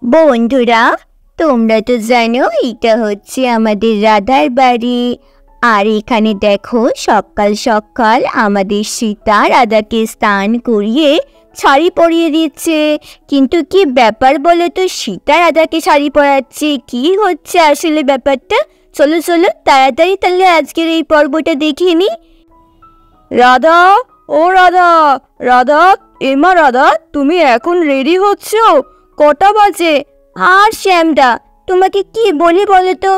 বন্ধুরা, তোমরা তো জানো এটা হচ্ছে আমাদের রাধার বাড়ি। আর এখানে দেখো, সকাল সকাল আমাদের সীতা রাধাকে স্নান করিয়ে শাড়ি পরিয়ে দিচ্ছে। কিন্তু কি ব্যাপার বলো তো, সীতা রাধাকে শাড়ি পরাচ্ছে, কি হচ্ছে আসলে ব্যাপারটা? চলো চলো তাড়াতাড়ি তাহলে আজকের এই পর্বটা দেখে নি। রাধা, ও রাধা, রাধা, এমা রাধা, তুমি এখন রেডি হচ্ছ? কটা বাজে? আর শ্যামদা, তোমাকে কি বলি বলো তো,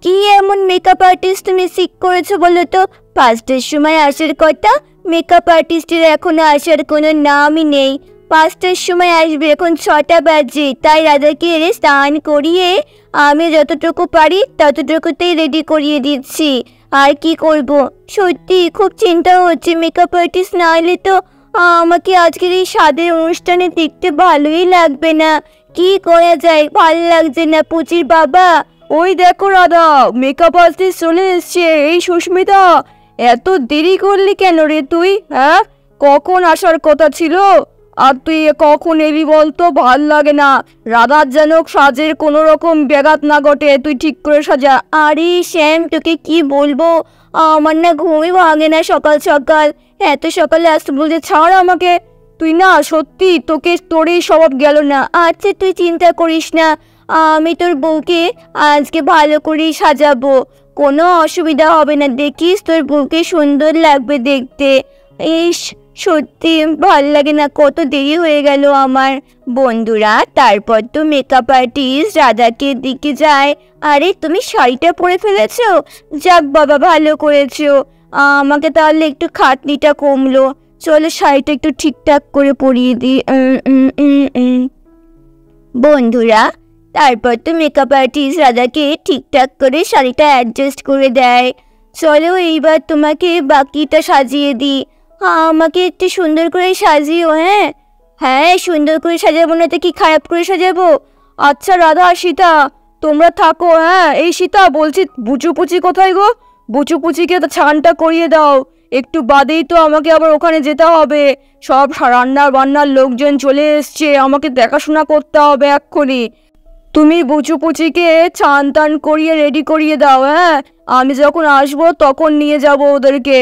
কি এমন মেকআপ আর্টিস্ট তুমি শিখ করেছো বলো তো? 5টার সময় আসার কথা, মেকআপ আর্টিস্টের এখনো আসার কোনো নামই নেই। 5টার সময় আসবে, এখন 6টা বাজে। তাই রাধাকে স্নান করিয়ে আমি যতটুকু পারি ততটুকুতেই রেডি করিয়ে দিচ্ছি। আর কি করব, সত্যি খুব চিন্তা হচ্ছে, মেকআপ আর্টিস্ট না এলে তো আমাকে আজকের এই স্বাদের অনুষ্ঠানে দেখতে ভালোই লাগবে না। কি করা যায়, ভালো লাগছে না পুচির বাবা। ওই দেখো রাধা, মেকআপ আর্টিস্ট চলে এসছে। এই সুস্মিতা, এত দেরি করলি কেন রে তুই? হ্যাঁ, কখন আসার কথা ছিল? আর তুই কখন এলি বলতো? ভাল লাগে না। রাধার যেন সাজের কোনো রকম ব্যাঘাত না ঘটে, তুই ঠিক করে সাজা। আরে শ্যাম, তোকে কি বলবো, আমার না ঘুমই ভাঙে না সকাল সকাল। এত সকালে আসতে বলতে, ছাড় আমাকে। তুই না সত্যি, তোরই স্বভাব গেল না। আচ্ছা তুই চিন্তা করিস না, আমি তোর বউকে আজকে ভালো করেই সাজাবো, কোনো অসুবিধা হবে না। দেখিস তোর বউকে সুন্দর লাগবে দেখতে। ইস, সত্যি ভাল লাগে না, কত দেরি হয়ে গেল আমার। বন্ধুরা, তারপর তো মেকআপ আর্টিস্ট রাধাকে দিকে যায়। আরে তুমি শাড়িটা পরে ফেলেছো? যাক বাবা, ভালো করেছো। আমাকে তাহলে একটু খাটনিটা কমলো। চলো শাড়িটা একটু ঠিকঠাক করে পরিয়ে দিই। বন্ধুরা, তারপর তো মেকআপ আর্টিস্ট রাধাকে ঠিকঠাক করে শাড়িটা অ্যাডজাস্ট করে দেয়। চলো এইবার তোমাকে বাকিটা সাজিয়ে দিই। আমাকে একটু সুন্দর করে সাজিও। হ্যাঁ হ্যাঁ, সুন্দর করে সাজাবো না তো কি খারাপ করে সাজাবো? আচ্ছা রাধা, সীতা, তোমরা থাকো। হ্যাঁ, এই সীতা বলছি, বুচুপুচি কোথায় গো? বুচুপুচিকে তো ছানটা করিয়ে দাও। একটু বাদেই তো আমাকে আবার ওখানে যেতে হবে। সব রান্নার বান্নার লোকজন চলে এসছে, আমাকে দেখাশোনা করতে হবে এক্ষুনি। তুমি বুচুপুচিকে ছান টান করিয়ে রেডি করিয়ে দাও। হ্যাঁ, আমি যখন আসবো তখন নিয়ে যাব ওদেরকে।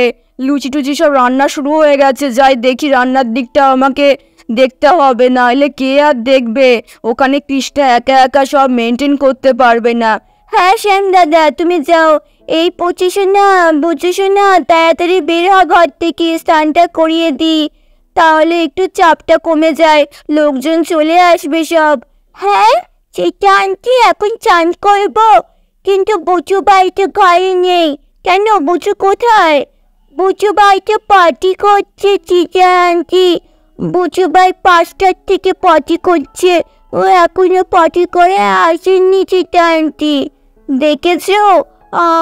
লুচি টুচি সব রান্না শুরু হয়ে গেছে, যাই দেখি রান্নার দিকটা আমাকে দেখতে হবে, না হলে কে আর দেখবে? ওখানে কৃষ্ণা একা একা সব মেনটেন করতে পারবে না। হ্যাঁ শ্যাম দাদা, তুমি যাও। এই বুঝছো না, তাড়াতাড়ি বের হ ঘর থেকে, স্নানটা করিয়ে দিই, তাহলে একটু চাপটা কমে যায়, লোকজন চলে আসবে সব। হ্যাঁ সেটা আন্টি, এখন চান করবো, কিন্তু বুচু বাড়িতে ঘরে নেই। কেন, বুচু কোথায়? বুচু বাড়িতে পার্টি করছে চিচা আন্টি। বুচু ভাই 5টার থেকে পার্টি করছে, ও এখনো পার্টি করে আসেননি চিচা আন্টি। দেখেছো,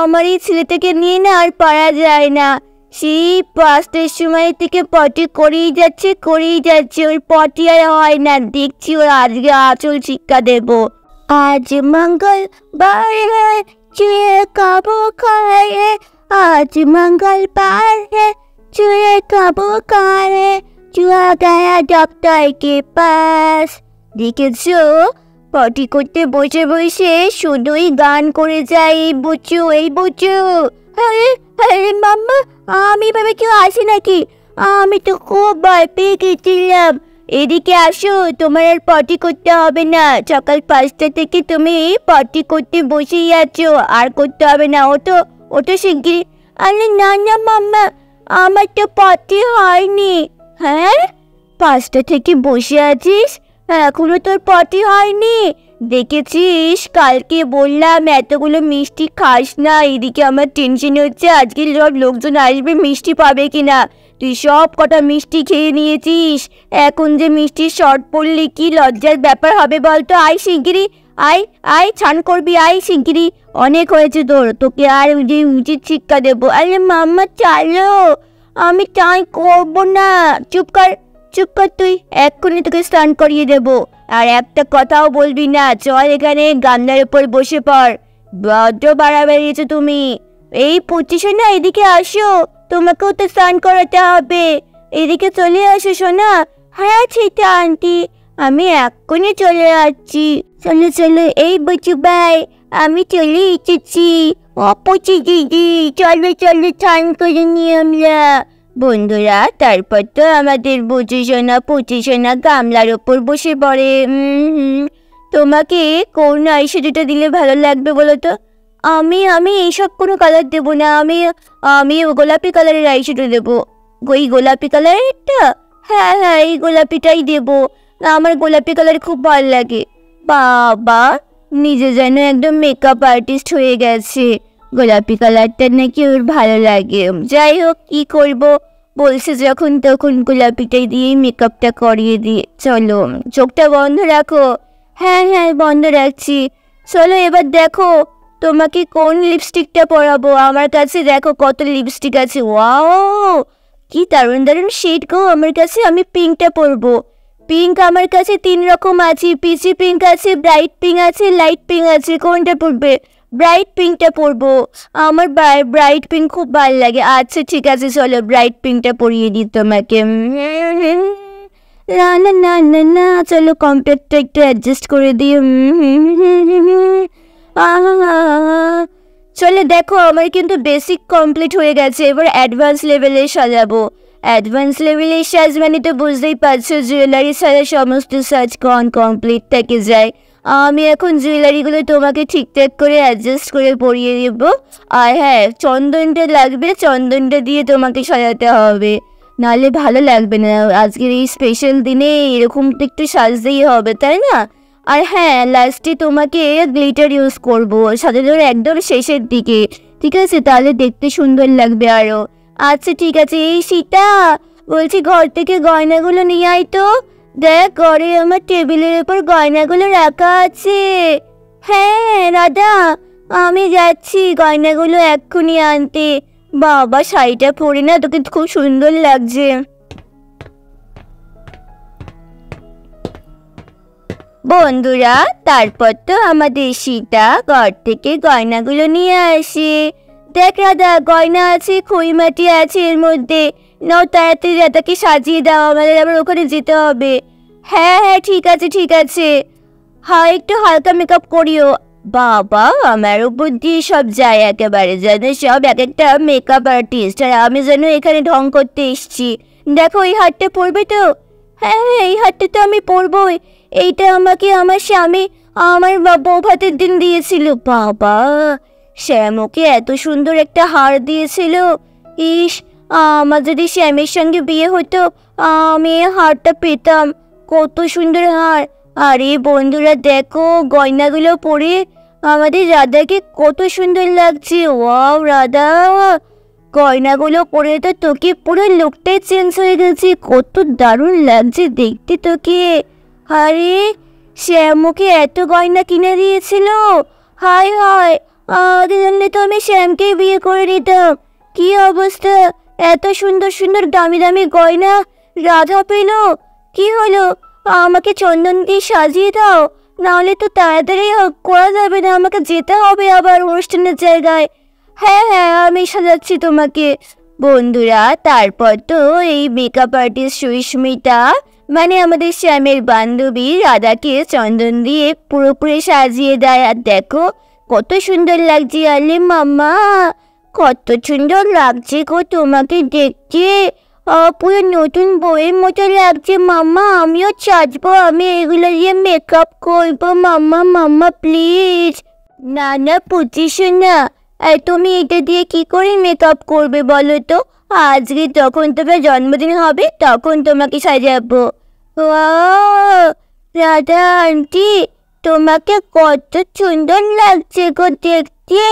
আমার এই ছেলেটাকে নিয়ে না আর পারা যায় না। সেই 5টার সময় থেকে পটি করেই যাচ্ছে, ওর পটি আর হয় না। দেখছি ওর আজকে আঁচল শিক্ষা দেব। আজ মঙ্গলবার হ্যাঁ, চুয়ে খাবো খায়ে, আজ মঙ্গলবার হ্যাঁ, চুয়ে খাবো খায়ে, চুয়া গয়া ডক্টর কে পাস। দেখেছো, পটি করতে বসে বসে শুধুই গান করে যায় এই বুচু। আরে আরে মাম্মা, আমি ভাবে কেউ আসে নাকি? আমি তো খুব ভয় পেয়ে গেছিলাম। এদিকে আসো, তোমার আর পটি করতে হবে না। সকাল 5টা থেকে তুমি পটি করতে বসেই আছো, আর করতে হবে না। ওটো শিগগিরি। আরে না না মাম্মা, আমার তো পটি হয়নি। হ্যাঁ, 5টা থেকে বসে আছিস, এখনো তোর পটি হয়নি? দেখেছিস, কালকে বললাম এতগুলো মিষ্টি খাস না। এদিকে আমার টেনশন হচ্ছে আজকে সব লোকজন আসবে, মিষ্টি পাবে কিনা। তুই সব কটা মিষ্টি খেয়ে নিয়েছিস, এখন যে মিষ্টির শর্ট পড়লে কি লজ্জার ব্যাপার হবে বলতো? আয় শিগগিরি, আয় ছান করবি, আয় শিগগিরি। অনেক হয়েছে তোর, তোকে আর যে উচিত শিক্ষা দেবো। আরে মাম্মা চালো, আমি চাই করবো না। চুপ কর তুই, এক্ষুনি তোকে স্নান করিয়ে দেবো। আর একটা কথাও বলবি না। চল এখানে গামলার উপর বসে পড়। বড্ড বাড়া বেরিয়েছো তুমি। এই পঁচিশে না, এদিকে আসো, তোমাকেও তো স্নান করাতে হবে। এদিকে চলে আসো সোনা। হ্যাঁ ঠিক আন্টি, আমি এক্ষুনি চলে যাচ্ছি। চলো চলো, এই বুচু ভাই আমি চলে এসেছি। অপচি দিদি, চলো চলো, চান করে নিয়ে আমরা। বন্ধুরা, তারপর তো আমাদের বুচি সোনা গামলার ওপর বসে পড়ে। তোমাকে কোন আইশ্যাডোটা দিলে ভালো লাগবে বলো তো? আমি এইসব কোনো কালার দেবো না, আমি গোলাপি কালারের আইশ্যাডো দেবো। ওই গোলাপি কালারেরটা? হ্যাঁ হ্যাঁ, এই গোলাপিটাই দেবো। আমার গোলাপি কালার খুব ভালো লাগে। বাবা, নিজে যেন একদম মেকআপ আর্টিস্ট হয়ে গেছে। গোলাপি কালারটা নাকি ওর ভালো লাগে। যাই হোক, কি করবো, বলছে যখন তখন গোলাপিটাই দিয়েই মেকআপটা করিয়ে দিয়ে। চলো, চোখটা বন্ধ রাখো। হ্যাঁ হ্যাঁ, বন্ধ রাখছি। চলো এবার দেখো তোমাকে কোন লিপস্টিকটা পরাবো। আমার কাছে দেখো কত লিপস্টিক আছে। ওয়াও, কি দারুণ দারুণ শেড গো আমার কাছে। আমি পিঙ্কটা পরবো। পিঙ্ক আমার কাছে 3 রকম আছে। পিচি পিঙ্ক আছে, ব্রাইট পিঙ্ক আছে, লাইট পিঙ্ক আছে। কোনটা পরবে? ব্রাইট পিঙ্কটা পরবো। আমার ব্রাইট পিঙ্ক খুব ভালো লাগে। আচ্ছা ঠিক আছে, চলো ব্রাইট পিঙ্কটা পরিয়ে দিই তোমাকে। না না না না না, চলো কম্প্যাক্টটা একটু অ্যাডজাস্ট করে দিই। চলো দেখো, আমার কিন্তু বেসিক কমপ্লিট হয়ে গেছে। এবার অ্যাডভান্স লেভেলে সাজাবো। অ্যাডভান্স লেভেলে সাজ মানে তো বুঝতেই পারছো, জুয়েলারি সাজা সমস্ত সাজ কমপ্লিট থেকে যায়। আমি এখন জুয়েলারিগুলো তোমাকে ঠিকঠাক করে অ্যাডজাস্ট করে পরিয়ে দেবো। আর হ্যাঁ, চন্দনটা লাগবে, চন্দনটা দিয়ে তোমাকে সাজাতে হবে, নাহলে ভালো লাগবে না। আজকের এই স্পেশাল দিনে এরকম তো একটু সাজতেই হবে, তাই না? আর হ্যাঁ, লাস্টে তোমাকে গ্লিটার ইউজ করবো, সাজানোর একদম শেষের দিকে, ঠিক আছে? তাহলে দেখতে সুন্দর লাগবে আরও। আচ্ছা ঠিক আছে। এই সীতা, বলছি ঘর থেকে গয়নাগুলো নিয়ে আয় তো। দেখ, ঘরে আমার টেবিলের উপর গয়নাগুলো রাখা আছে। হ্যাঁ রাধা, আমি যাচ্ছি গয়নাগুলো এক্ষুনি আনতে। বাবা, শাড়িটা পরে না তোকে খুব সুন্দর লাগছে। বন্ধুরা, তারপর তো আমাদের সীতা ঘর থেকে গয়নাগুলো নিয়ে আসে। দেখ রাধা, গয়না আছে, খইমাটি আছে এর মধ্যে। নাও তাড়াতাড়ি রাধাকে সাজিয়ে দাও, আমাদের আবার ওখানে যেতে হবে। হ্যাঁ হ্যাঁ, ঠিক আছে ঠিক আছে। হ্যাঁ, একটু হালকা মেকআপ করিও। বাবা, আমার উপর দিয়ে সব যায় একেবারে, যেন সব এক একটা মেকআপ আর্টিস্ট, আর আমি যেন এখানে ঢং করতে এসছি। দেখো, এই হারটা পরবে তো? হ্যাঁ হ্যাঁ, এই হারটা তো আমি পরবই। এইটা আমাকে আমার স্বামী আমার বউ ভাতের দিন দিয়েছিল। বাবা, শ্যাম ওকে এত সুন্দর একটা হার দিয়েছিল। ইস, আমার যদি শ্যামের সঙ্গে বিয়ে হতো, আমি এই হারটা পেতাম। কত সুন্দর হার। আরে বন্ধুরা দেখো, গয়নাগুলো পরে আমাদের রাধাকে কত সুন্দর লাগছে। ওয়াও রাধা, গয়নাগুলো পরে তো তোকে পুরো লুকটাই চেঞ্জ হয়ে গেছে। কত দারুণ লাগছে দেখতে তোকে। আরে, শ্যামকে এত গয়না কিনে দিয়েছিল। হায় হায়, আমাদের জন্য তো আমি শ্যামকে বিয়ে করে নিতাম। কি অবস্থা, এত সুন্দর সুন্দর দামি দামি গয়না রাধা পেল। কি হলো, আমাকে চন্দন দিয়ে সাজিয়ে দাও, নাহলে তো তাড়াতাড়ি করা যাবে না, আমাকে যেতে হবে আবার অনুষ্ঠানের জায়গায়। হ্যাঁ হ্যাঁ, আমি সাজাচ্ছি তোমাকে। বন্ধুরা, তারপর তো এই মেকআপ আর্টিস্ট সুস্মিতা, মানে আমাদের শ্যামের বান্ধবী, রাধাকে চন্দন দিয়ে পুরোপুরি সাজিয়ে দেয়। আর দেখো কত সুন্দর লাগছে। আলে মামা, কত সুন্দর লাগছে গো তোমাকে দেখতে। পুরো নতুন বইয়ের মতো লাগছে মাম্মা। আমিও চাচবো, আমি এগুলো দিয়ে মেকআপ করবো। মাম্মা মাম্মা প্লিজ। না না পুচিস না, তুমি এটা দিয়ে কি করে মেকআপ করবে বলো তো? আজকে যখন তোমার জন্মদিন হবে তখন তোমাকে সাজাবো। রাধা আন্টি, তোমাকে কত সুন্দর লাগছে গো দেখতে।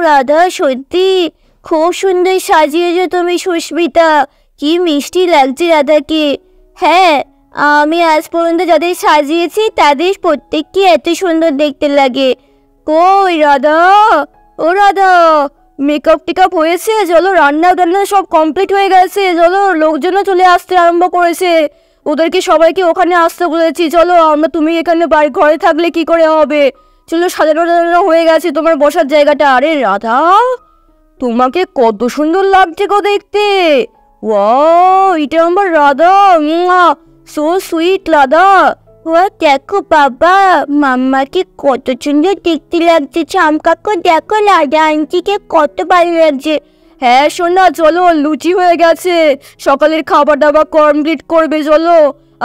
রাধা, সত্যি খুব সুন্দর সাজিয়েছো তুমি সুস্মিতা। কি মিষ্টি লাগছে রাধাকে। হ্যাঁ, আমি আজ পর্যন্ত যাদের সাজিয়েছি তাদের প্রত্যেককে এত সুন্দর দেখতে লাগে। কই রাধা, ও রাধা, মেকআপ টেকআপ হয়েছে? চলো, রান্না টান্না সব কমপ্লিট হয়ে গেছে। চলো, লোকজনও চলে আসতে আরম্ভ করেছে। ওদেরকে সবাইকে ওখানে আসতে বলেছি। চলো, তুমি এখানে ঘরে থাকলে কি করে হবে? চলো, সাজানো হয়ে গেছে তোমার বসার জায়গাটা। আরে রাধা, তোমাকে কত সুন্দর লাগছে গো দেখতে। ওয়াও, এটা আমার রাধা, সো সুইট রাধা। ও দেখো বাবা, মাম্মাকে কত সুন্দর দেখতে লাগছে। চামকাকু দেখো, রাধা আন্টিকে কত ভালো লাগছে। হ্যাঁ সোনা, চলো, লুচি হয়ে গেছে, সকালের খাবার দাবার কমপ্লিট করবে, চলো।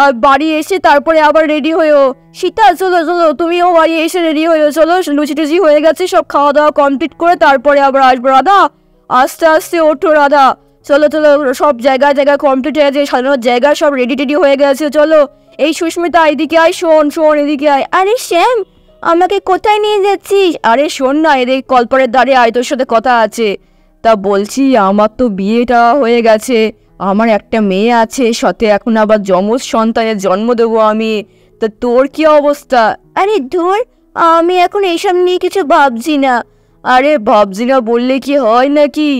আর বাড়ি এসে তারপরে আবার রেডি হয়েও। সীতা চলো চলো, তুমিও বাড়ি এসে রেডি হয়েও, চলো। লুচি টুচি হয়ে গেছে, সব খাওয়া দাওয়া কমপ্লিট করে তারপরে আবার আসবো। রাধা, আস্তে আস্তে ওঠো রাধা, চলো চলো। সব জায়গায় জায়গায় কমপ্লিট হয়ে গেছে, সাজানোর জায়গা সব রেডি টেডি হয়ে গেছে, চলো। এই সুস্মিতা, এদিকে আয়, শোন শোন, এদিকে আয়। আরে শ্যাম, আমাকে কোথায় নিয়ে যাচ্ছিস? আরে শোন না, এদিকে কলপারের দ্বারে আয়, তোর সাথে কথা আছে। তা বলছি, আমার তো বিয়েটা হয়ে গেছে, আমার একটা মেয়ে আছে, সাথে এখন আবার যমজ সন্তানের জন্ম দেবো আমি। তা তোর কি অবস্থা? আরে ধুর, আমি এখন এইসব নিয়ে কিছু ভাবছি না। আরে ভাবছি না বললে কি হয় নাকি?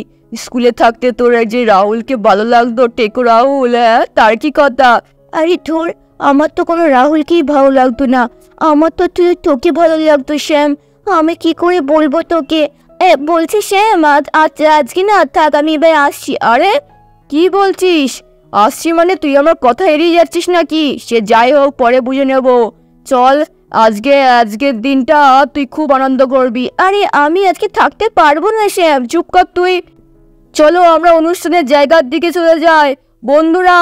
স্কুলে থাকতে তোর যে রাহুলকে ভালো লাগতো, টেকো রাহুল, হ্যাঁ, তার কি কথা? আরে ধুর, আমার তো কোনো রাহুলকেই ভালো লাগতো না, আমার তো তোকে ভালো লাগতো শ্যাম। আমি কি করে বলবো তোকে? বলছি শ্যাম, আজকে না থাক, আমি এবার আসছি। আরে কি বলছিস? আসছি মানে তুই আমার কথা এড়িয়ে যাচ্ছিস নাকি? সে যাই হোক, পরে বুঝে নেব। চল, আজকের দিনটা তুই খুব আনন্দ করবি। আরে আমি আজকে থাকতে পারবো না শ্যাম। চুপ কর তুই। চলো আমরা অনুষ্ঠানের জায়গার দিকে চলে যাই বন্ধুরা।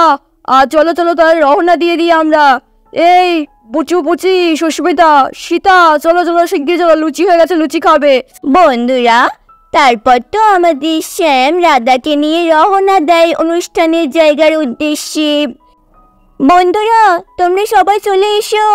চলো চলো, তাহলে রওনা দিয়ে দিই আমরা। এই বুচু বুচি, সুস্মিতা, সীতা, চলো চলো, শিগগির চলো, লুচি হয়ে গেছে, লুচি খাবে। বন্ধুরা, তারপর তো আমাদের শ্যাম রাধাকে নিয়ে রওনা দেয় অনুষ্ঠানের জায়গার উদ্দেশ্যে। বন্ধুরা, তোমরা সবাই চলে এসো।